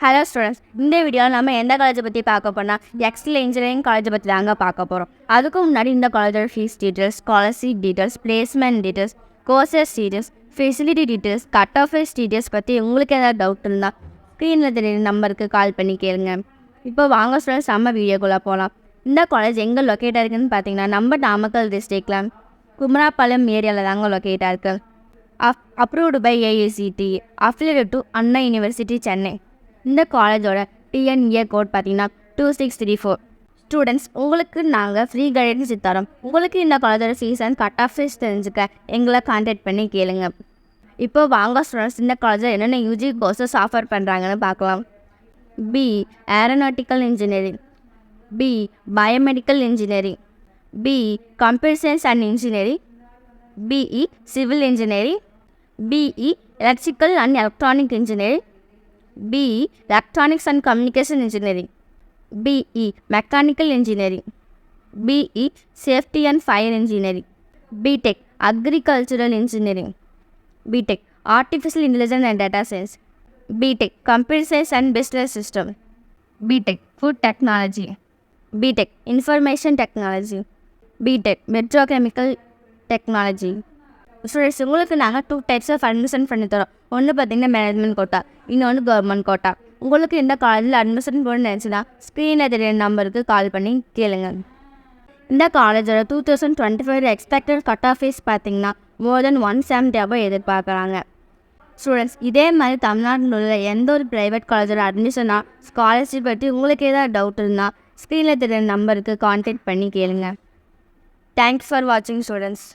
Hello students, இந்த வீடியோவில் நம்ம எந்த காலேஜை பற்றி பார்க்க போனால் எக்ஸல் இன்ஜினியரிங் காலேஜை பற்றி தாங்க பார்க்க போகிறோம். அதுக்கு முன்னாடி இந்த காலேஜோட fees details, scholarship details, placement details, courses details, facility details, cut off fees details பற்றி உங்களுக்கு ஏதாவது டவுட் இருந்தால் ஸ்க்ரீனில் தெரியுற நம்பருக்கு கால் பண்ணி கேளுங்க. இப்போ வாங்க ஸ்டூடெண்ட்ஸ், நம்ம வீடியோக்குள்ளே போகலாம். இந்த காலேஜ் எங்கே லொக்கேட்டாக இருக்குதுன்னு பார்த்தீங்கன்னா நம்ம நாமக்கல் டிஸ்ட்ரிக்டில் குமராபாளையம் ஏரியாவில் தாங்க லொக்கேட்டாக இருக்குது. Approved by AICTE, affiliated to Anna university Chennai. இந்த காலேஜோட TNA கோட் பார்த்தீங்கன்னா 2634. ஸ்டூடெண்ட்ஸ், உங்களுக்கு நாங்கள் ஃப்ரீ கைடன்ஸ் தரோம். உங்களுக்கு இந்த காலேஜோட fees and cut off fees தெரிஞ்சுக்க எங்களை கான்டாக்ட் பண்ணி கேளுங்க. இப்போ வாங்க ஸ்டூடெண்ட்ஸ், இந்த காலேஜில் என்னென்ன UG கோர்சஸ் ஆஃபர் பண்ணுறாங்கன்னு பார்க்கலாம். BE aeronautical engineering, BE biomedical engineering, BE computer science and engineering, BE civil engineering, BE electrical and electronic engineering, BE electronics and communication engineering, BE mechanical engineering, BE safety and fire engineering, BTech agricultural engineering, BTech artificial intelligence and data science, BTech computer science and business system, BTech food technology, BTech information technology, BTech petrochemical technology. Students, உங்களுக்கு நாங்கள் 2 types of admission பண்ணி தரோம். ஒன்று பார்த்தீங்கன்னா management quota, இன்னொன்று government quota. உங்களுக்கு இந்த காலேஜில் அட்மிஷன் போட நினச்சின்னா ஸ்க்ரீனில் தெரியுற நம்பருக்கு கால் பண்ணி கேளுங்க. இந்த காலேஜோட 2025 எக்ஸ்பெக்டட் கட் ஆஃப் ஃபீஸ் பார்த்தீங்கன்னா more than 170 எதிர்பார்க்குறாங்க. ஸ்டூடெண்ட்ஸ், இதே மாதிரி தமிழ்நாட்டில் உள்ள எந்த ஒரு ப்ரைவேட் காலேஜோட அட்மிஷனாக ஸ்காலர்ஷிப் பற்றி உங்களுக்கு ஏதாவது டவுட் இருந்தால் ஸ்க்ரீனில் தெரியுற நம்பருக்கு கான்டாக்ட் பண்ணி கேளுங்க. தேங்க்ஸ் ஃபார் வாட்சிங் ஸ்டூடெண்ட்ஸ்.